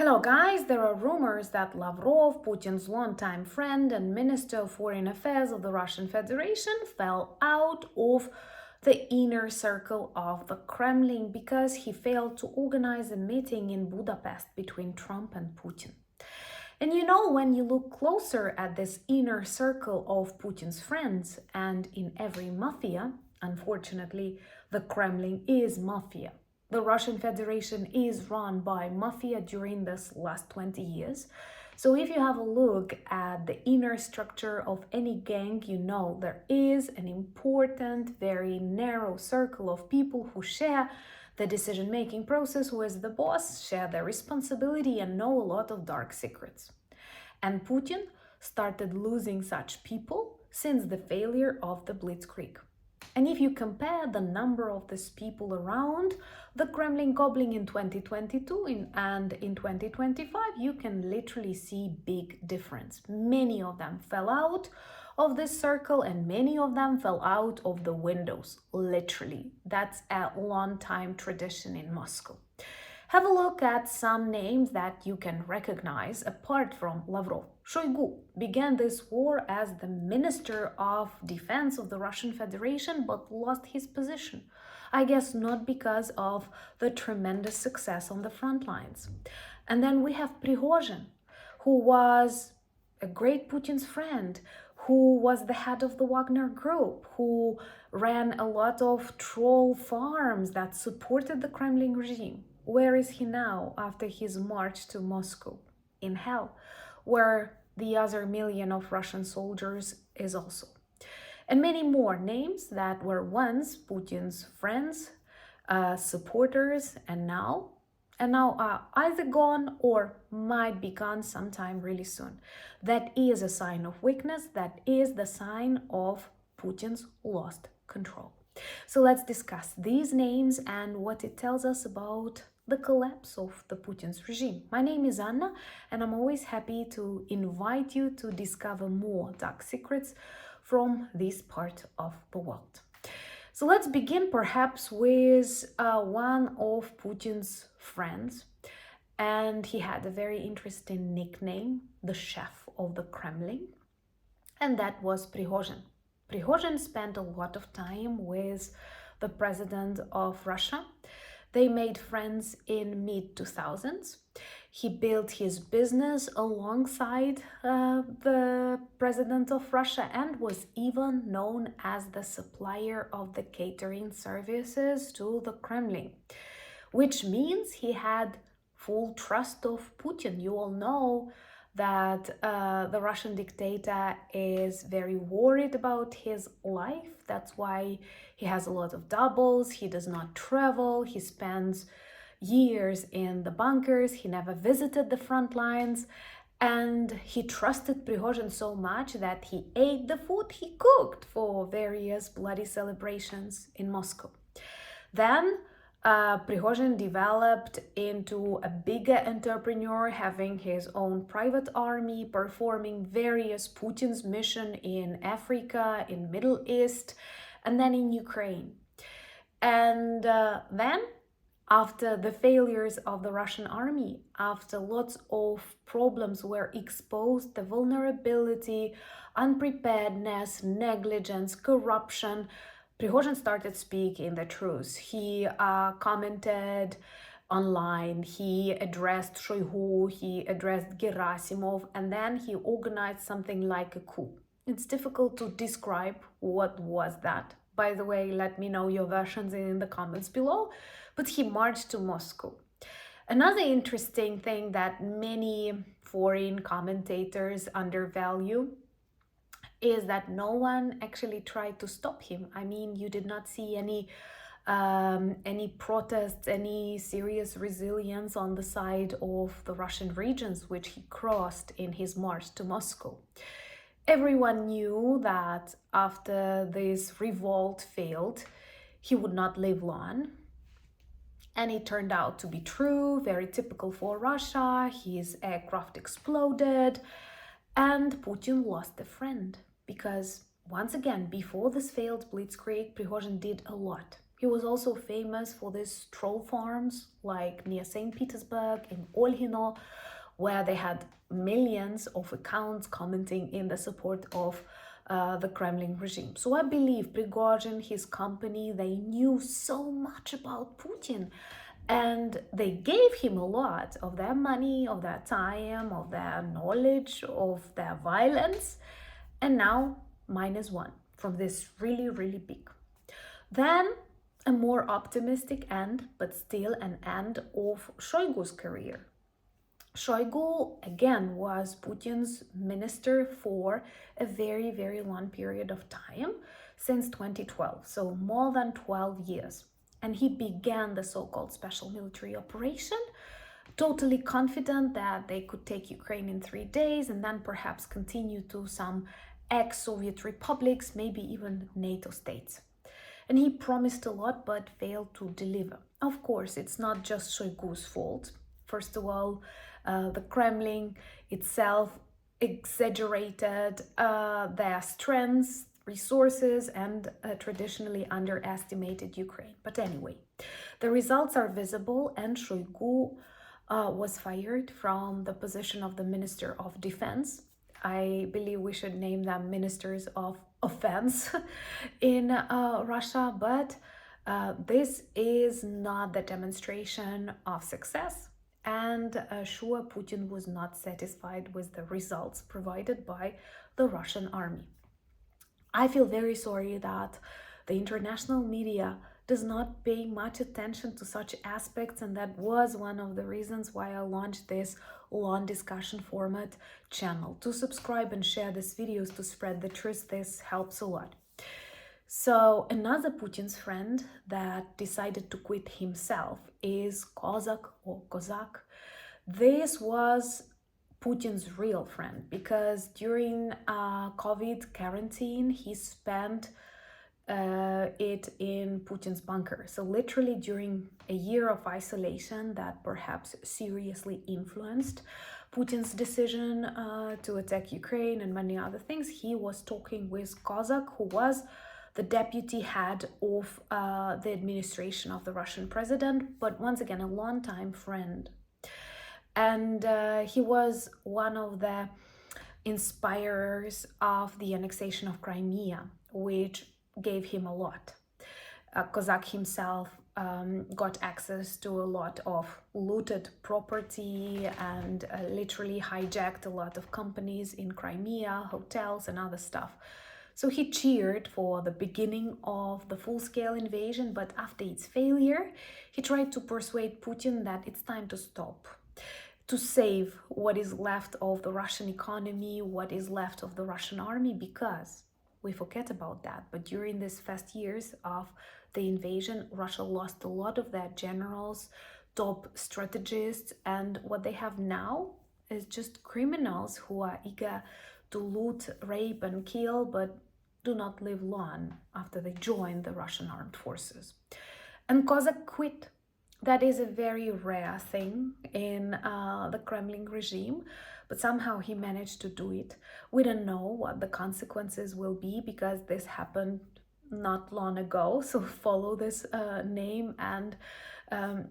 Hello guys, there are rumors that Lavrov, Putin's longtime friend and Minister of Foreign Affairs of the Russian Federation, fell out of the inner circle of the Kremlin because he failed to organize a meeting in Budapest between Trump and Putin. And when you look closer at this inner circle of Putin's friends, and in every mafia, unfortunately, the Kremlin is mafia. The Russian Federation is run by mafia during this last 20 years. So if you have a look at the inner structure of any gang, there is an important, very narrow circle of people who share the decision-making process, who is the boss, share their responsibility and know a lot of dark secrets. And Putin started losing such people since the failure of the Blitzkrieg. And if you compare the number of these people around the Kremlin gobbling in 2022 and in 2025, you can literally see big difference. Many of them fell out of this circle and many of them fell out of the windows, literally. That's a long time tradition in Moscow. Have a look at some names that you can recognize apart from Lavrov. Shoigu began this war as the Minister of Defense of the Russian Federation, but lost his position. I guess not because of the tremendous success on the front lines. And then we have Prigozhin, who was a great Putin's friend, who was the head of the Wagner Group, who ran a lot of troll farms that supported the Kremlin regime. Where is he now after his march to Moscow? In hell, where the other million of Russian soldiers is also. And many more names that were once Putin's friends, supporters, and now are either gone or might be gone sometime really soon. That is a sign of weakness. That is the sign of Putin's lost control. So let's discuss these names and what it tells us about the collapse of the Putin's regime. My name is Anna, and I'm always happy to invite you to discover more dark secrets from this part of the world. So let's begin perhaps with one of Putin's friends, and he had a very interesting nickname, the chef of the Kremlin, and that was Prigozhin. Prigozhin spent a lot of time with the president of Russia. They made friends in mid-2000s. He built his business alongside the president of Russia and was even known as the supplier of the catering services to the Kremlin, which means he had full trust of Putin. You all know that the Russian dictator is very worried about his life. That's why he has a lot of doubles. He does not travel. He spends years in the bunkers. He never visited the front lines. And he trusted Prigozhin so much that he ate the food he cooked for various bloody celebrations in Moscow. Then Prigozhin developed into a bigger entrepreneur, having his own private army, performing various Putin's mission in Africa, in Middle East, and then in Ukraine. And then, after the failures of the Russian army, after lots of problems were exposed, the vulnerability, unpreparedness, negligence, corruption, Prigozhin started speaking the truth. He commented online, he addressed Shoigu, he addressed Gerasimov, and then he organized something like a coup. It's difficult to describe what was that. By the way, let me know your versions in the comments below. But he marched to Moscow. Another interesting thing that many foreign commentators undervalue is that no one actually tried to stop him. I mean, you did not see any protests, any serious resilience on the side of the Russian regions which he crossed in his march to Moscow. Everyone knew that after this revolt failed, he would not live long. And it turned out to be true, very typical for Russia. His aircraft exploded and Putin lost a friend. Because once again, before this failed Blitzkrieg, Prigozhin did a lot. He was also famous for these troll farms, like near St. Petersburg in Olhino, where they had millions of accounts commenting in the support of the Kremlin regime. So I believe Prigozhin, his company, they knew so much about Putin, and they gave him a lot of their money, of their time, of their knowledge, of their violence, and now -1 from this really, really big. Then a more optimistic end, but still an end of Shoigu's career. Shoigu, again, was Putin's minister for a very, very long period of time, since 2012, so more than 12 years. And he began the so-called special military operation, totally confident that they could take Ukraine in 3 days and then perhaps continue to some ex-Soviet republics, maybe even NATO states. And he promised a lot but failed to deliver. Of course, it's not just Shoigu's fault. First of all, the Kremlin itself exaggerated their strengths, resources, and traditionally underestimated Ukraine. But anyway, the results are visible, and Shoigu was fired from the position of the Minister of Defense. I believe we should name them Ministers of Offense in Russia, but this is not the demonstration of success. And sure, Putin was not satisfied with the results provided by the Russian army. I feel very sorry that the international media does not pay much attention to such aspects, and that was one of the reasons why I launched this long discussion format channel. To subscribe and share these videos to spread the truth, this helps a lot. So another Putin's friend that decided to quit himself is Kozak or Kozak. This was Putin's real friend, because during COVID quarantine, he spent it in Putin's bunker. So literally during a year of isolation that perhaps seriously influenced Putin's decision to attack Ukraine and many other things, he was talking with Kozak, who was the deputy head of the administration of the Russian president, but once again, a long-time friend. And he was one of the inspirers of the annexation of Crimea, which gave him a lot. Kozak himself got access to a lot of looted property and literally hijacked a lot of companies in Crimea, hotels and other stuff. So he cheered for the beginning of the full-scale invasion, but after its failure, he tried to persuade Putin that it's time to stop, to save what is left of the Russian economy, what is left of the Russian army, because we forget about that. But during these first years of the invasion, Russia lost a lot of their generals, top strategists, and what they have now is just criminals who are eager to loot, rape, and kill, but do not live long after they join the Russian armed forces. And Kozak quit. That is a very rare thing in the Kremlin regime, but somehow he managed to do it. We don't know what the consequences will be, because this happened not long ago, so follow this name and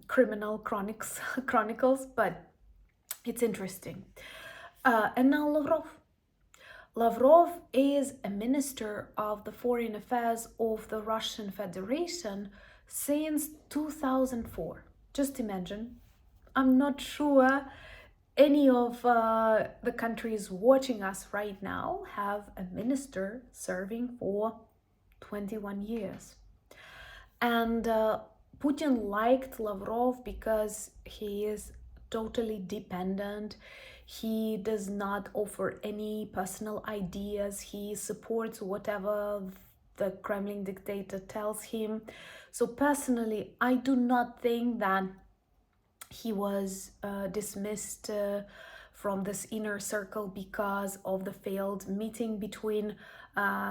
criminal chronicles, but it's interesting. And now Lavrov. Lavrov is a minister of the foreign affairs of the Russian Federation since 2004. Just imagine. I'm not sure any of the countries watching us right now have a minister serving for 21 years. And Putin liked Lavrov because he is totally dependent. He does not offer any personal ideas. He supports whatever the Kremlin dictator tells him. So personally, I do not think that he was dismissed from this inner circle because of the failed meeting between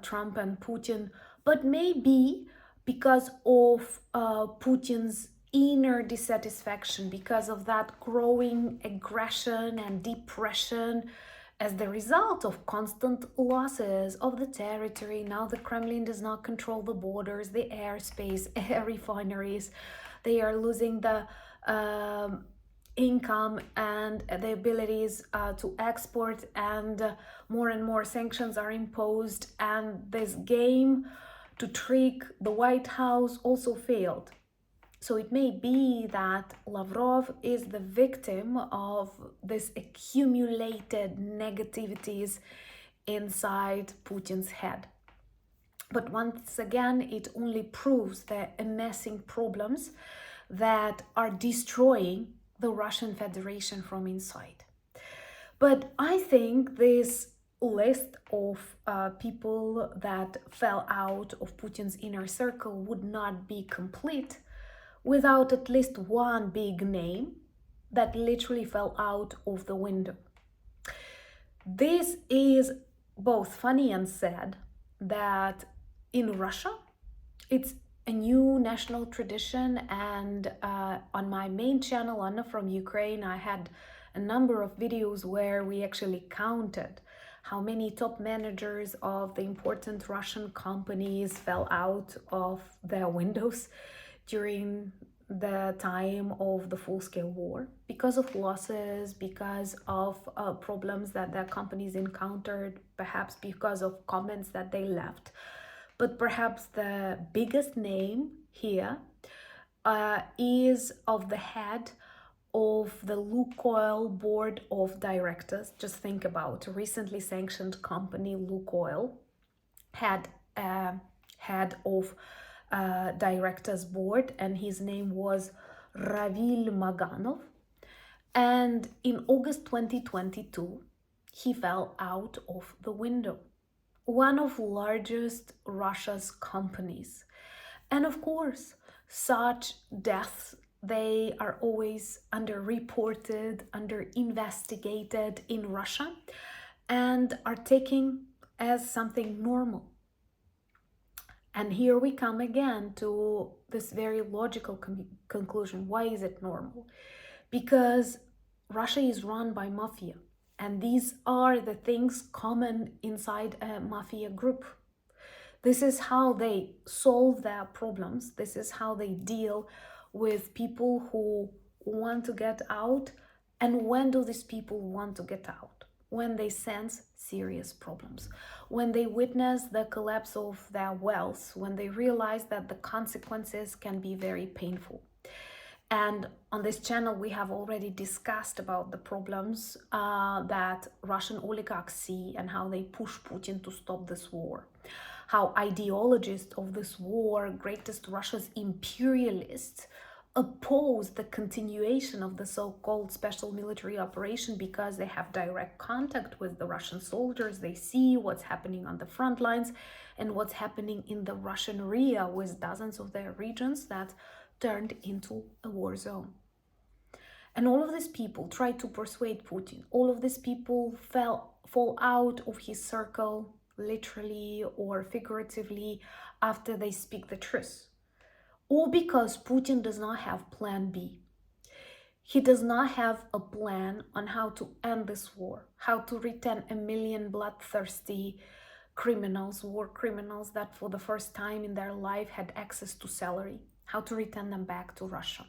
Trump and Putin, but maybe because of Putin's inner dissatisfaction, because of that growing aggression and depression As the result of constant losses of the territory, now the Kremlin does not control the borders, the airspace, air refineries. They are losing the income and the abilities to export, and more sanctions are imposed. And this game to trick the White House also failed. So it may be that Lavrov is the victim of this accumulated negativities inside Putin's head. But once again, it only proves the amassing problems that are destroying the Russian Federation from inside. But I think this list of people that fell out of Putin's inner circle would not be complete without at least one big name that literally fell out of the window. This is both funny and sad that in Russia, it's a new national tradition. And on my main channel, Anna from Ukraine, I had a number of videos where we actually counted how many top managers of the important Russian companies fell out of their windows during the time of the full-scale war because of losses, because of problems that their companies encountered, perhaps because of comments that they left. But perhaps the biggest name here is of the head of the Lukoil board of directors. Just think about a recently sanctioned company, Lukoil, had a head of directors board, and his name was Ravil Maganov. And in August 2022, he fell out of the window, one of largest Russia's companies. And of course, such deaths, they are always underreported, under-investigated in Russia, and are taken as something normal. And here we come again to this very logical conclusion. Why is it normal? Because Russia is run by mafia. And these are the things common inside a mafia group. This is how they solve their problems. This is how they deal with people who want to get out. And when do these people want to get out? When they sense serious problems, when they witness the collapse of their wealth, when they realize that the consequences can be very painful. And on this channel, we have already discussed about the problems that Russian oligarchs see and how they push Putin to stop this war. How ideologists of this war, greatest Russia's imperialists, oppose the continuation of the so-called special military operation because they have direct contact with the Russian soldiers. They see what's happening on the front lines and what's happening in the Russian area with dozens of their regions that turned into a war zone. And all of these people tried to persuade Putin. All of these people fall out of his circle, literally or figuratively, after they speak the truth. Or because Putin does not have plan B. He does not have a plan on how to end this war, how to return 1 million bloodthirsty criminals, war criminals that for the first time in their life had access to salary, how to return them back to Russia,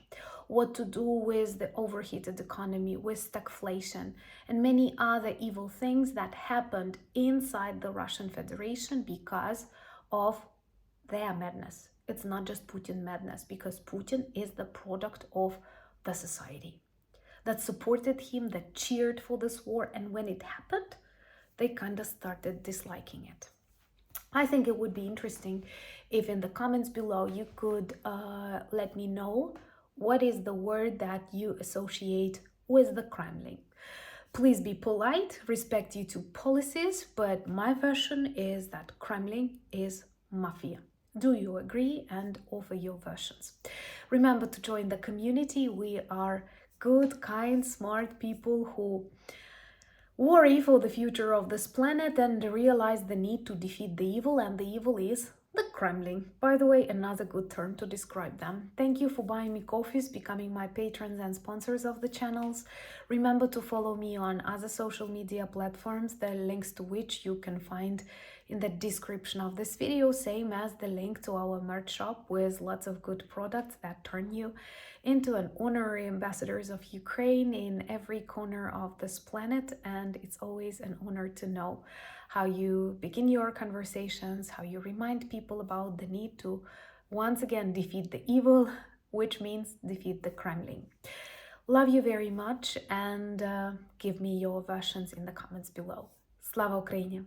what to do with the overheated economy, with stagflation, and many other evil things that happened inside the Russian Federation because of their madness. It's not just Putin madness, because Putin is the product of the society that supported him, that cheered for this war, and when it happened, they kind of started disliking it. I think it would be interesting if in the comments below you could let me know what is the word that you associate with the Kremlin. Please be polite, respect YouTube policies, but my version is that Kremlin is mafia. Do you agree? And offer your versions. Remember to join the community. We are good, kind, smart people who worry for the future of this planet and realize the need to defeat the evil, and the evil is The Kremlin, by the way, another good term to describe them. Thank you for buying me coffees, becoming my patrons and sponsors of the channels. Remember to follow me on other social media platforms, the links to which you can find in the description of this video, same as the link to our merch shop with lots of good products that turn you into an honorary ambassadors of Ukraine in every corner of this planet. And it's always an honor to know how you begin your conversations, how you remind people about the need to once again defeat the evil, which means defeat the Kremlin. Love you very much, and give me your versions in the comments below. Slava Ukraini!